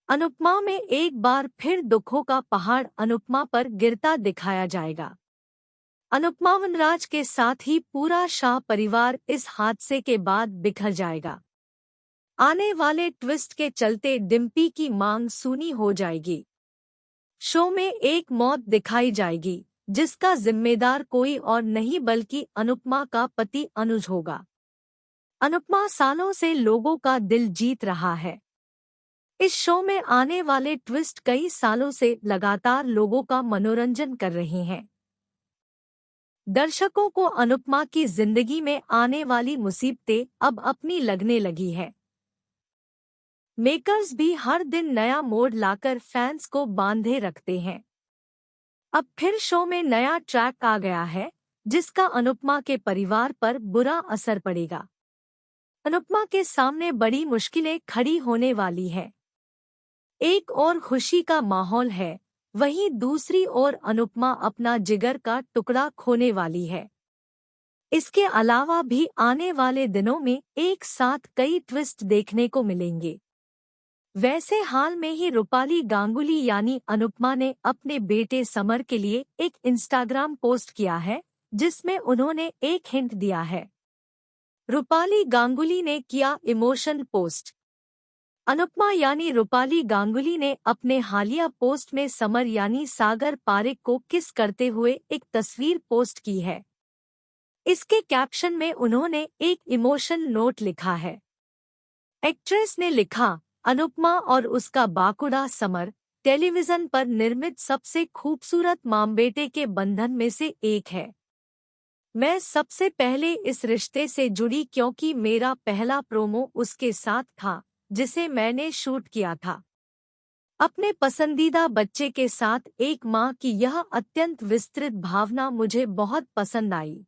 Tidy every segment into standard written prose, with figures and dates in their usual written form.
अनुपमा में एक बार फिर दुखों का पहाड़ अनुपमा पर गिरता दिखाया जाएगा। अनुपमा वनराज के साथ ही पूरा शाह परिवार इस हादसे के बाद बिखर जाएगा। आने वाले ट्विस्ट के चलते डिम्पी की मांग सूनी हो जाएगी। शो में एक मौत दिखाई जाएगी जिसका जिम्मेदार कोई और नहीं बल्कि अनुपमा का पति अनुज होगा। अनुपमा सालों से लोगों का दिल जीत रहा है। इस शो में आने वाले ट्विस्ट कई सालों से लगातार लोगों का मनोरंजन कर रहे हैं। दर्शकों को अनुपमा की जिंदगी में आने वाली मुसीबतें अब अपनी लगने लगी है। मेकर्स भी हर दिन नया मोड़ लाकर फैंस को बांधे रखते हैं। अब फिर शो में नया ट्रैक आ गया है जिसका अनुपमा के परिवार पर बुरा असर पड़ेगा। अनुपमा के सामने बड़ी मुश्किलें खड़ी होने वाली है। एक और खुशी का माहौल है, वहीं दूसरी ओर अनुपमा अपना जिगर का टुकड़ा खोने वाली है। इसके अलावा भी आने वाले दिनों में एक साथ कई ट्विस्ट देखने को मिलेंगे। वैसे हाल में ही रूपाली गांगुली यानी अनुपमा ने अपने बेटे समर के लिए एक इंस्टाग्राम पोस्ट किया है जिसमें उन्होंने एक हिंट दिया है। रूपाली गांगुली ने किया इमोशन पोस्ट। अनुपमा यानी रूपाली गांगुली ने अपने हालिया पोस्ट में समर यानी सागर पारेख को किस करते हुए एक तस्वीर पोस्ट की है। इसके कैप्शन में उन्होंने एक इमोशन नोट लिखा है। एक्ट्रेस ने लिखा, अनुपमा और उसका बाकुड़ा समर टेलीविजन पर निर्मित सबसे खूबसूरत मां-बेटे के बंधन में से एक है। मैं सबसे पहले इस रिश्ते से जुड़ी क्योंकि मेरा पहला प्रोमो उसके साथ था जिसे मैंने शूट किया था। अपने पसंदीदा बच्चे के साथ एक मां की यह अत्यंत विस्तृत भावना मुझे बहुत पसंद आई।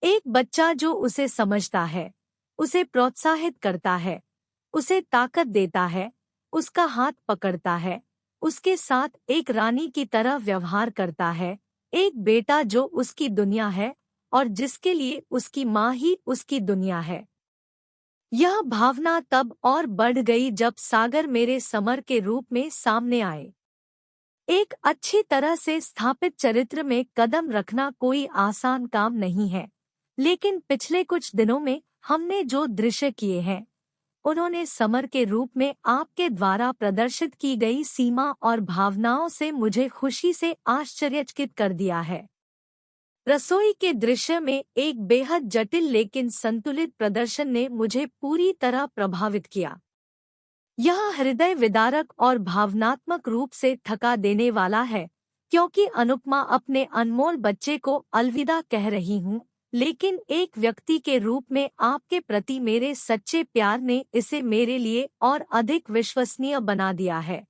एक बच्चा जो उसे समझता है, उसे प्रोत्साहित करता है, उसे ताकत देता है, उसका हाथ पकड़ता है, उसके साथ एक रानी की तरह व्यवहार करता है, एक बेटा जो उसकी दुनिया है और जिसके लिए उसकी माँ ही उसकी दुनिया है। यह भावना तब और बढ़ गई जब सागर मेरे समर के रूप में सामने आए। एक अच्छी तरह से स्थापित चरित्र में कदम रखना कोई आसान काम नहीं है, लेकिन पिछले कुछ दिनों में हमने जो दृश्य किए हैं, उन्होंने समर के रूप में आपके द्वारा प्रदर्शित की गई सीमा और भावनाओं से मुझे खुशी से आश्चर्यचकित कर दिया है। रसोई के दृश्य में एक बेहद जटिल लेकिन संतुलित प्रदर्शन ने मुझे पूरी तरह प्रभावित किया। यह हृदय विदारक और भावनात्मक रूप से थका देने वाला है, क्योंकि अनुपमा अपने अनमोल बच्चे को अलविदा कह रही हूँ, लेकिन एक व्यक्ति के रूप में आपके प्रति मेरे सच्चे प्यार ने इसे मेरे लिए और अधिक विश्वसनीय बना दिया है।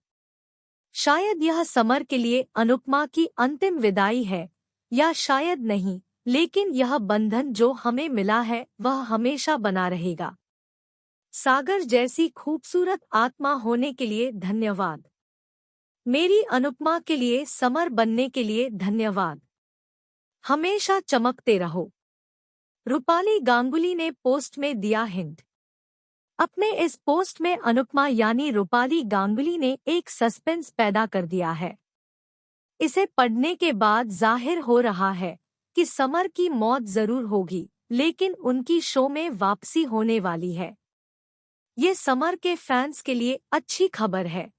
शायद यह समर के लिए अनुपमा की अंतिम विदाई है, या शायद नहीं, लेकिन यह बंधन जो हमें मिला है वह हमेशा बना रहेगा। सागर जैसी खूबसूरत आत्मा होने के लिए धन्यवाद। मेरी अनुपमा के लिए समर बनने के लिए धन्यवाद। हमेशा चमकते रहो। रूपाली गांगुली ने पोस्ट में दिया हिंट। अपने इस पोस्ट में अनुपमा यानी रूपाली गांगुली ने एक सस्पेंस पैदा कर दिया है। इसे पढ़ने के बाद जाहिर हो रहा है कि समर की मौत जरूर होगी, लेकिन उनकी शो में वापसी होने वाली है। ये समर के फैंस के लिए अच्छी खबर है।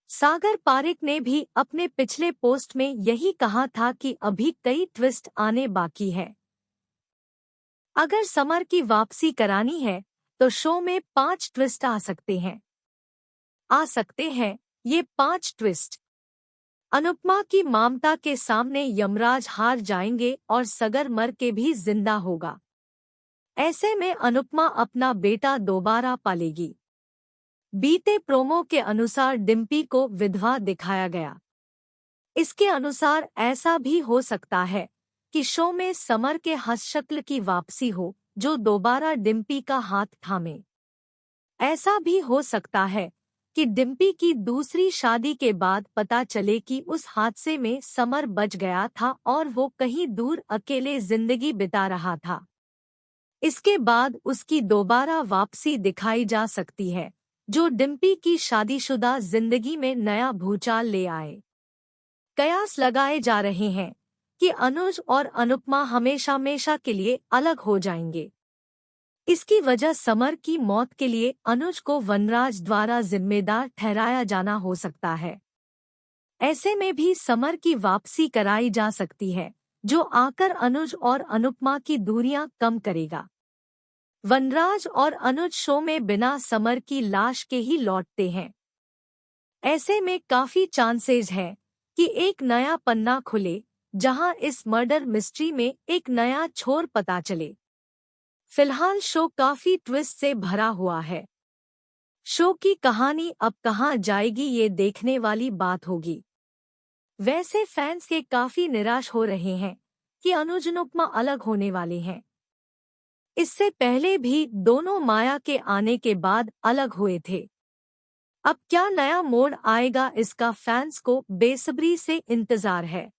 सागर पारेख ने भी अपने पिछले पोस्ट में यही कहा था कि अभी कई ट्विस्ट आने बाकी है। अगर समर की वापसी करानी है तो शो में 5 ट्विस्ट आ सकते हैं ये 5 ट्विस्ट। अनुपमा की ममता के सामने यमराज हार जाएंगे और सगर मर के भी जिंदा होगा। ऐसे में अनुपमा अपना बेटा दोबारा पालेगी। बीते प्रोमो के अनुसार डिम्पी को विधवा दिखाया गया। इसके अनुसार ऐसा भी हो सकता है कि शो में समर के हस्तशक्ल की वापसी हो, जो दोबारा डिम्पी का हाथ थामे। ऐसा भी हो सकता है कि डिम्पी की दूसरी शादी के बाद पता चले कि उस हादसे में समर बच गया था और वो कहीं दूर अकेले जिंदगी बिता रहा था। इसके बाद उसकी दोबारा वापसी दिखाई जा सकती है, जो डिम्पी की शादीशुदा जिंदगी में नया भूचाल ले आए। कयास लगाए जा रहे हैं कि अनुज और अनुपमा हमेशा हमेशा के लिए अलग हो जाएंगे। इसकी वजह समर की मौत के लिए अनुज को वनराज द्वारा जिम्मेदार ठहराया जाना हो सकता है। ऐसे में भी समर की वापसी कराई जा सकती है, जो आकर अनुज और अनुपमा की दूरियां कम करेगा। वनराज और अनुज शो में बिना समर की लाश के ही लौटते हैं। ऐसे में काफी चांसेस है कि एक नया पन्ना खुले, जहां इस मर्डर मिस्ट्री में एक नया छोर पता चले। फिलहाल शो काफी ट्विस्ट से भरा हुआ है। शो की कहानी अब कहां जाएगी ये देखने वाली बात होगी। वैसे फैंस के काफी निराश हो रहे हैं कि अनुज अनुपमा अलग होने वाले हैं। इससे पहले भी दोनों माया के आने के बाद अलग हुए थे। अब क्या नया मोड़ आएगा, इसका फैंस को बेसब्री से इंतजार है।